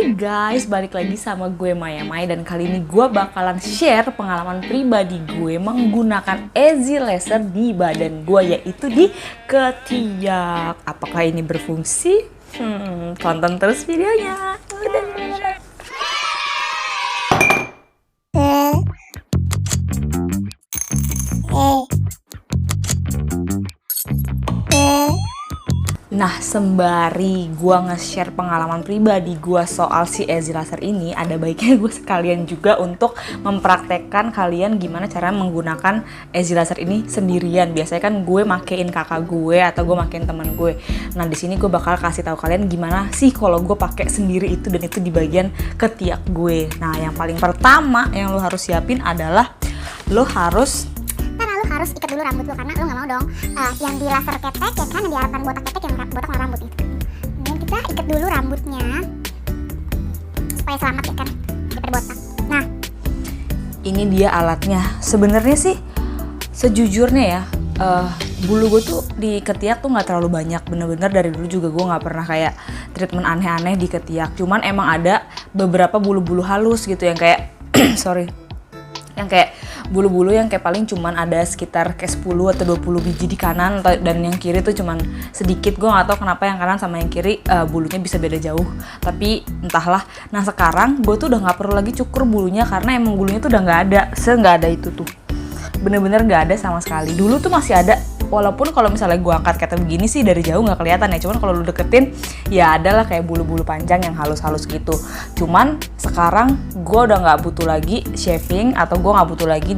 Hai guys, balik lagi sama gue Maya Mai. Dan kali ini gue bakalan share pengalaman pribadi gue menggunakan easy laser di badan gue, yaitu di ketiak. Apakah ini berfungsi? Tonton terus videonya. Nah, sembari gue nge-share pengalaman pribadi gue soal si easy laser ini, ada baiknya gue sekalian juga untuk mempraktekkan kalian gimana cara menggunakan easy laser ini sendirian. Biasanya kan gue makein kakak gue atau gue makein teman gue. Nah, di sini gue bakal kasih tahu kalian gimana sih kalau gue pakai sendiri itu, dan itu di bagian ketiak gue. Nah, yang paling pertama yang lo harus siapin adalah lo harus ikat dulu rambut lo, karena lo nggak mau dong yang di laser ketek ya kan, yang diharapkan botak ketek yang botak warna rambut itu. Kemudian kita ikat dulu rambutnya supaya selamat ya kan daripada botak. Nah, ini dia alatnya. Sebenarnya sih sejujurnya ya, bulu gue tuh di ketiak tuh nggak terlalu banyak. Bener-bener dari dulu juga gue nggak pernah kayak treatment aneh-aneh di ketiak. Cuman emang ada beberapa bulu-bulu halus gitu yang kayak yang kayak bulu-bulu yang kayak paling cuman ada sekitar kayak 10 atau 20 biji di kanan, dan yang kiri tuh cuman sedikit. Gue gak tahu kenapa yang kanan sama yang kiri bulunya bisa beda jauh, tapi entahlah. Nah, sekarang gue tuh udah gak perlu lagi cukur bulunya, karena emang bulunya tuh udah gak ada, nggak ada itu tuh, bener-bener gak ada sama sekali. Dulu tuh masih ada, walaupun kalau misalnya gue angkat kayak begini sih dari jauh nggak kelihatan ya, cuman kalau lu deketin ya adalah kayak bulu-bulu panjang yang halus-halus gitu. Cuman sekarang gue udah nggak butuh lagi shaving, atau gue nggak butuh lagi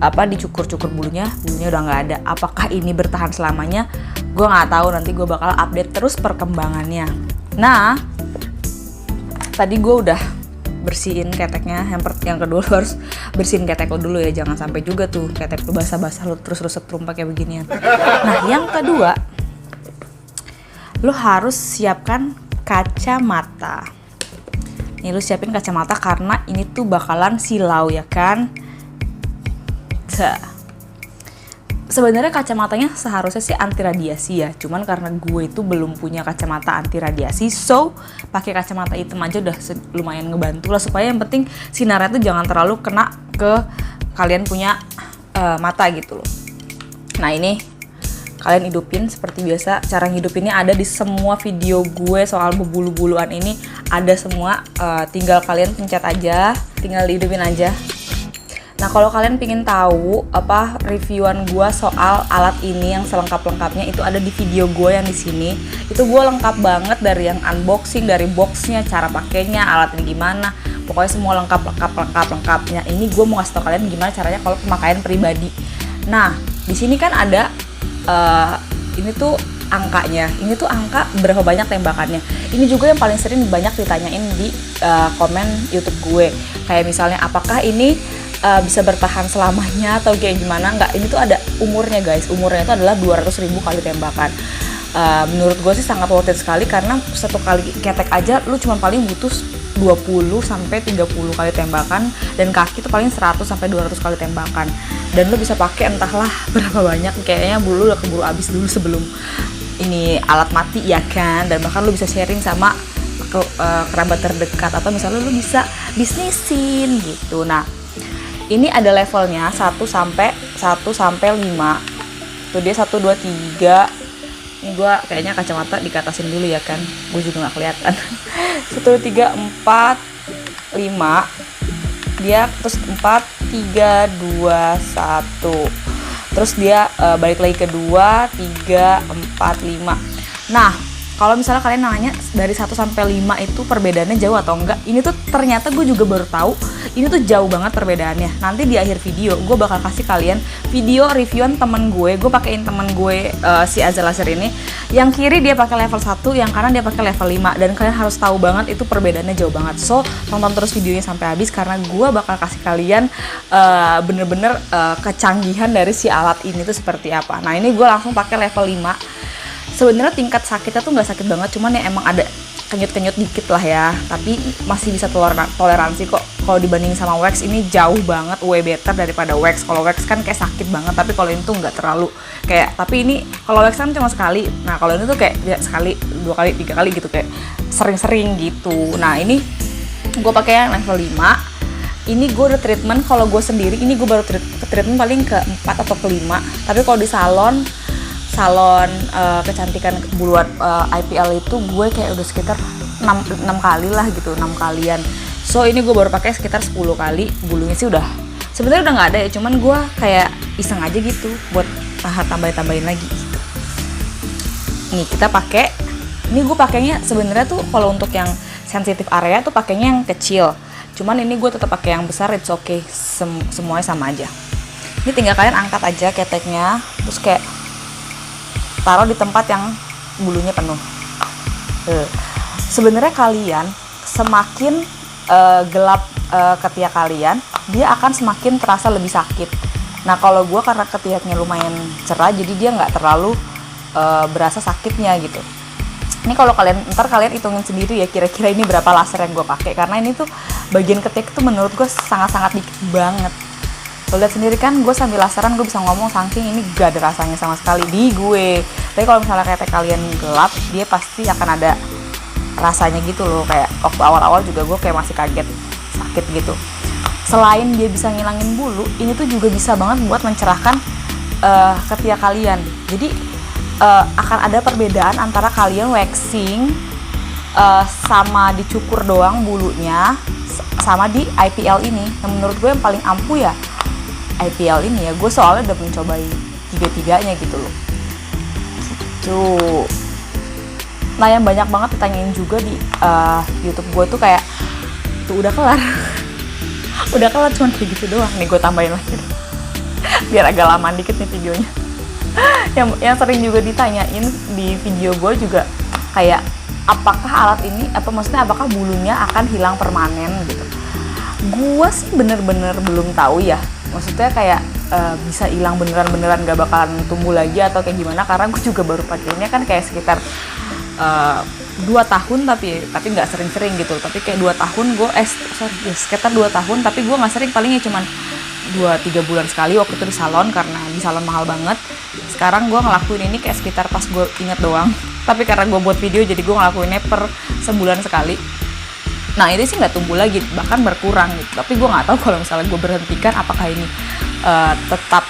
dicukur-cukur bulunya udah nggak ada. Apakah ini bertahan selamanya? Gue nggak tahu, nanti gue bakal update terus perkembangannya. Nah, tadi gue udah bersihin keteknya. Yang kedua lo harus bersihin ketek lo dulu ya, jangan sampai juga tuh ketek lo basah-basah lo terus setrum pakai beginian. Nah, yang kedua, lo harus siapkan kacamata. Nih, lo siapin kacamata karena ini tuh bakalan silau ya kan. Sebenarnya kacamatanya seharusnya sih anti radiasi ya, cuman karena gue itu belum punya kacamata anti radiasi, so pakai kacamata hitam aja udah lumayan ngebantu lah, supaya yang penting sinarnya tuh jangan terlalu kena ke kalian punya mata gitu loh. Nah, ini kalian hidupin seperti biasa. Cara ngidupinnya ada di semua video gue soal bulu-buluan ini, ada semua. Tinggal kalian pencet aja, tinggal dihidupin aja. Nah, kalau kalian pengen tahu reviewan gue soal alat ini yang selengkap-lengkapnya, itu ada di video gue yang di sini. Itu gue lengkap banget, dari yang unboxing, dari boxnya, cara pakainya, alatnya gimana, pokoknya semua lengkapnya. Ini gue mau kasih tau kalian gimana caranya kalau pemakaian pribadi. Nah, di sini kan ada ini tuh angkanya. Ini tuh angka berapa banyak tembakannya. Ini juga yang paling sering banyak ditanyain di komen YouTube gue. Kayak misalnya, apakah ini bisa bertahan selamanya atau kayak gimana? Enggak, ini tuh ada umurnya guys. Umurnya itu adalah 200.000 kali tembakan. Menurut gue sih sangat worth it sekali, karena satu kali ketek aja lu cuma paling butuh 20 sampai 30 kali tembakan, dan kaki tuh paling 100 sampai 200 kali tembakan. Dan lu bisa pakai entahlah berapa banyak, kayaknya bulu udah keburu habis dulu sebelum ini alat mati ya kan. Dan bahkan lu bisa sharing sama kerabat terdekat, atau misalnya lu bisa bisnisin gitu. Nah, ini ada levelnya 1 sampai 5. Tuh dia 1 2 3. Ini gue kayaknya kacamata dikatasin dulu ya kan. Gue juga enggak kelihatan. 1 2 3 4 5. Dia terus 4 3 2 1. Terus dia balik lagi ke 2 3 4 5. Nah, kalau misalnya kalian nanya dari 1 sampai 5 itu perbedaannya jauh atau enggak, ini tuh ternyata gue juga baru tahu, ini tuh jauh banget perbedaannya. Nanti di akhir video gue bakal kasih kalian video reviewan temen gue pakein temen gue si easy laser ini. Yang kiri dia pakai level 1, yang kanan dia pakai level 5, dan kalian harus tahu banget itu perbedaannya jauh banget. So, tonton terus videonya sampai habis, karena gue bakal kasih kalian bener-bener kecanggihan dari si alat ini tuh seperti apa. Nah, ini gue langsung pakai level 5. Sebenarnya tingkat sakitnya tuh nggak sakit banget, cuman ya emang ada kenyut-kenyut dikit lah ya, tapi masih bisa toleransi kok. Kalau dibanding sama wax ini jauh banget, way better daripada wax. Kalau wax kan kayak sakit banget, tapi kalau ini tuh nggak terlalu kayak, tapi ini kalau wax kan cuma sekali, nah kalau ini tuh kayak ya, sekali, 2 kali, 3 kali gitu, kayak sering-sering gitu. Nah ini gue pakai yang level 5. Ini gue udah treatment, kalau gue sendiri ini gue baru treatment paling ke 4 atau ke 5. Tapi kalau di salon kecantikan buluan IPL itu gue kayak udah sekitar 6 kali lah gitu, 6 kalian. So ini gue baru pakai sekitar 10 kali. Bulunya sih udah sebenarnya udah nggak ada ya, cuman gue kayak iseng aja gitu buat tambahin lagi gitu. Nih kita pakai, ini gue pakainya sebenarnya tuh kalau untuk yang sensitif area tuh pakainya yang kecil, cuman ini gue tetap pakai yang besar. It's okay, semuanya sama aja. Ini tinggal kalian angkat aja keteknya, terus kayak taruh di tempat yang bulunya penuh. Sebenarnya kalian semakin gelap ketiak kalian, dia akan semakin terasa lebih sakit. Nah kalau gue karena ketiaknya lumayan cerah, jadi dia nggak terlalu berasa sakitnya gitu. Ini kalau ntar kalian hitungin sendiri ya, kira-kira ini berapa laser yang gue pakai, karena ini tuh bagian ketiak tuh menurut gue sangat-sangat dikit banget. Lo lihat sendiri kan, gue sambil laseran gue bisa ngomong saking ini gak ada rasanya sama sekali di gue. Tapi kalau misalnya ketek kalian gelap, dia pasti akan ada rasanya gitu loh. Kayak waktu awal-awal juga gue kayak masih kaget, sakit gitu. Selain dia bisa ngilangin bulu, ini tuh juga bisa banget buat mencerahkan ketiak kalian. Jadi akan ada perbedaan antara kalian waxing sama dicukur doang bulunya, sama di IPL ini. Yang menurut gue yang paling ampuh ya IPL ini ya. Gue soalnya udah mencobai 3-tiganya gitu loh. Gitu. Nah yang banyak banget ditanyain juga di YouTube gue tuh kayak, tuh udah kelar udah kelar cuma kayak gitu doang. Nih gue tambahin lagi biar agak lama dikit nih videonya. yang sering juga ditanyain di video gue juga kayak, apakah alat ini, apakah bulunya akan hilang permanen gitu. Gue sih bener-bener belum tahu ya, maksudnya kayak bisa hilang beneran gak bakalan tumbuh lagi atau kayak gimana, karena gue juga baru pakainya kan kayak sekitar 2 tahun, tapi nggak sering-sering gitu. Tapi kayak 2 tahun gue sekitar 2 tahun, tapi gue nggak sering, palingnya cuman 2-3 bulan sekali waktu itu di salon, karena di salon mahal banget. Sekarang gue ngelakuin ini kayak sekitar pas gue inget doang, tapi karena gue buat video jadi gue ngelakuinnya per sebulan sekali. Nah itu sih nggak tumbuh lagi, bahkan berkurang gitu. Tapi gue nggak tahu kalau misalnya gue berhentikan apakah ini tetap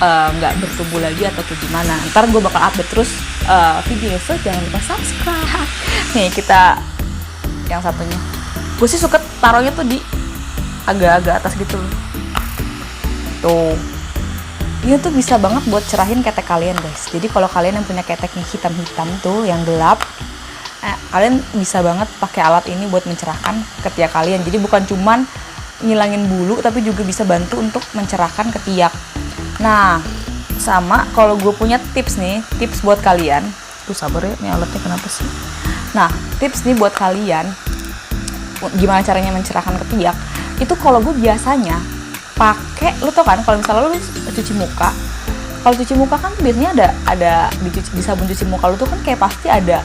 nggak bertumbuh lagi atau kayak gimana. Ntar gue bakal update terus videonya, so jangan lupa subscribe. Nih kita yang satunya, gue sih suka taruhnya tuh di agak-agak atas gitu loh. Tuh, ini tuh bisa banget buat cerahin ketek kalian guys. Jadi kalau kalian yang punya keteknya hitam-hitam tuh yang gelap, kalian bisa banget pakai alat ini buat mencerahkan ketiak kalian. Jadi bukan cuman ngilangin bulu, tapi juga bisa bantu untuk mencerahkan ketiak. Nah, sama kalau gue punya tips nih, tips buat kalian. Tuh sabar ya, ini alatnya kenapa sih? Nah, tips nih buat kalian, gimana caranya mencerahkan ketiak. Itu kalau gue biasanya pakai, lu tau kan kalau misalnya lu cuci muka, kalau cuci muka kan biasanya ada di sabun cuci muka lu tuh kan kayak pasti ada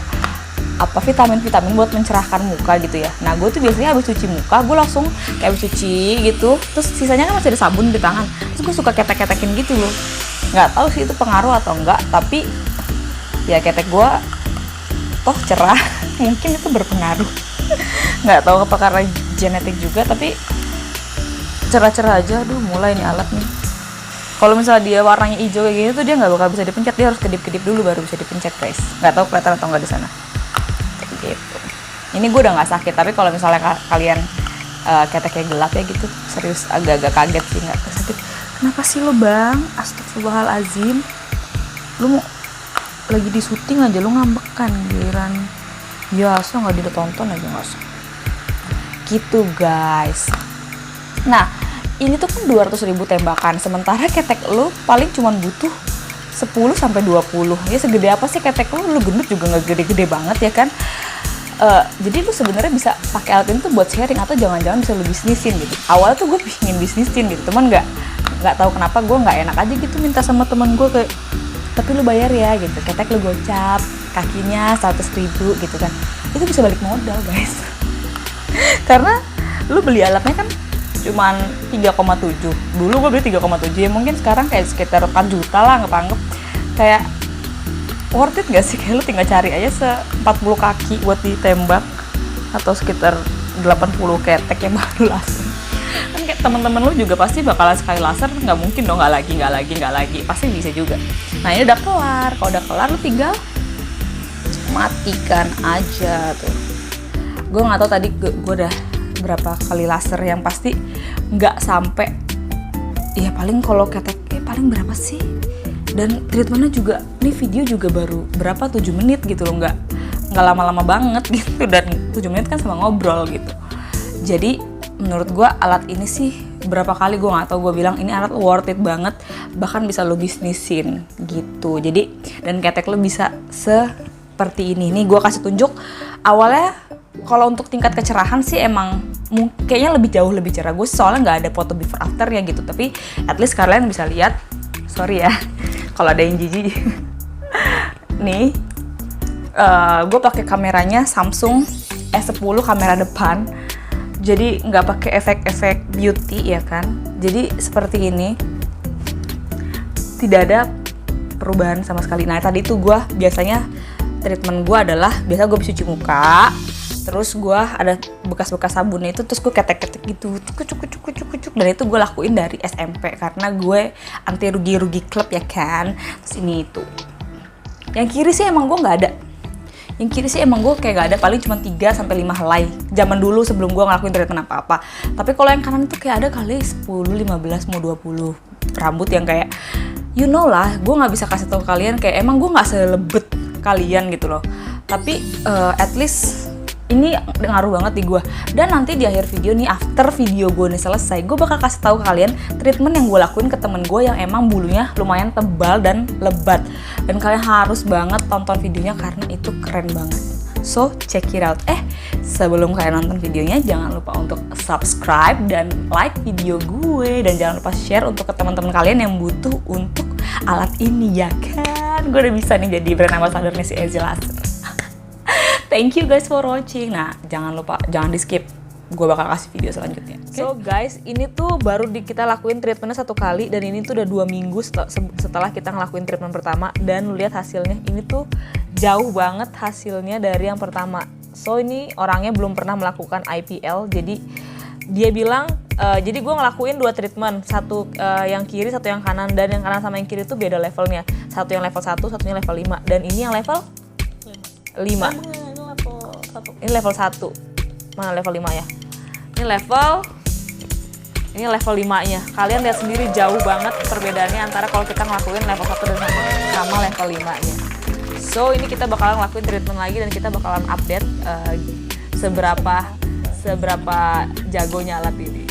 vitamin buat mencerahkan muka gitu ya. Nah gue tuh biasanya habis cuci muka, gue langsung kayak habis cuci gitu, terus sisanya kan masih ada sabun di tangan, terus gue suka ketek-ketekin gitu loh. Nggak tahu sih itu pengaruh atau enggak, tapi ya ketek gue toh cerah mungkin itu berpengaruh. Nggak tahu apa karena genetik juga, tapi cerah-cerah aja. Aduh mulai nih alat nih. Kalau misalnya dia warnanya hijau kayak gini tuh dia nggak bakal bisa dipencet, dia harus kedip-kedip dulu baru bisa dipencet guys. Nggak tahu kelihatan atau nggak di sana. Kayak gitu. Ini gue udah nggak sakit, tapi kalau misalnya kalian keteknya gelap ya gitu, serius agak-agak kaget sih, nggak sakit. Kenapa sih lo bang? Astagfirullahalazim. Lu mau lagi di syuting aja lu ngambekan giliran. Biasa nggak ditonton aja nggak usah. Gitu guys. Nah, ini tuh kan 200.000 tembakan, sementara ketek lu paling cuman butuh 10-20. Ya segede apa sih ketek lu gendut juga nggak gede-gede banget ya kan. Jadi lu sebenarnya bisa pakai alat ini tuh buat sharing, atau jangan-jangan bisa lu bisnisin gitu. Awalnya tuh gue pingin bisnisin gitu, teman nggak tahu kenapa gue nggak enak aja gitu minta sama teman gue kayak, tapi lu bayar ya gitu, ketek lu gocap, kakinya 100.000 gitu kan. itu bisa balik modal guys. Karena lu beli alatnya kan cuman 3,7. Dulu gue beli 3,7 ya, mungkin sekarang kayak sekitar 4 juta lah ngepanggep. Kayak worth it gak sih? Kayak lu tinggal cari aja 40 kaki buat ditembak atau sekitar 80 ketek yang baru laser. Kan kayak temen-temen lu juga pasti bakalan sekali laser, nggak mungkin dong nggak lagi, pasti bisa juga. Nah ini udah kelar, kalau udah kelar lu tinggal matikan aja tuh. Gue nggak tahu tadi gue udah berapa kali laser, yang pasti nggak sampai, ya paling kalau ketek paling berapa sih. Dan treatmentnya juga, nih video juga baru berapa 7 menit gitu loh, nggak lama-lama banget gitu, dan 7 menit kan sama ngobrol gitu. Jadi menurut gue alat ini sih, berapa kali gue nggak tahu, gue bilang ini alat worth it banget, bahkan bisa lo bisnisin gitu. Jadi dan ketek lo bisa seperti ini. Nih gue kasih tunjuk awalnya. Kalau untuk tingkat kecerahan sih emang kayaknya jauh lebih cerah. Gue soalnya nggak ada foto before after ya gitu, tapi at least kalian bisa lihat. Sorry ya kalau ada yang jijik. Nih gue pakai kameranya Samsung S10 kamera depan, jadi nggak pakai efek-efek beauty ya kan. Jadi seperti ini, tidak ada perubahan sama sekali. Nah tadi tuh gue biasanya treatment gue adalah, biasa gue cuci muka, terus gue ada bekas-bekas sabunnya itu, terus gue ketek-ketek gitu, cuk, dan itu gue lakuin dari SMP karena gue anti rugi klub ya kan. Terus ini itu, yang kiri sih emang gue nggak ada. Yang kiri sih emang gue kayak gak ada, paling cuma 3-5 helai zaman dulu sebelum gue ngelakuin treatment apa-apa. Tapi kalau yang kanan itu kayak ada kali 10, 15, mau 20 rambut yang kayak, you know lah, gue gak bisa kasih tau kalian kayak emang gue gak selebet kalian gitu loh. Tapi at least ini ngaruh banget di gue. Dan nanti di akhir video nih, after video gue nih selesai, gue bakal kasih tahu ke kalian treatment yang gue lakuin ke temen gue yang emang bulunya lumayan tebal dan lebat. Dan kalian harus banget tonton videonya karena itu keren banget. So check it out. Sebelum kalian nonton videonya, jangan lupa untuk subscribe dan like video gue, dan jangan lupa share untuk ke teman-teman kalian yang butuh untuk alat ini ya kan. Gue udah bisa nih jadi brand ambassador-nya si Easy Laser. Thank you guys for watching. Nah, jangan lupa, jangan di skip. Gue bakal kasih video selanjutnya. Okay? So guys, ini tuh baru kita lakuin treatmentnya 1 kali, dan ini tuh udah 2 minggu setelah kita ngelakuin treatment pertama. Dan lu lihat hasilnya, ini tuh jauh banget hasilnya dari yang pertama. So ini orangnya belum pernah melakukan IPL, jadi dia bilang, jadi gue ngelakuin 2 treatment, satu yang kiri, satu yang kanan, dan yang kanan sama yang kiri tuh beda levelnya. Satu yang level 1, satunya level 5, dan ini yang level 5. Ini level 1. Mana level 5 ya? Ini level 5-nya. Kalian lihat sendiri jauh banget perbedaannya antara kalau kita ngelakuin level 1 dan sama level 5-nya. So ini kita bakalan ngelakuin treatment lagi, dan kita bakalan update seberapa jagonya alat ini.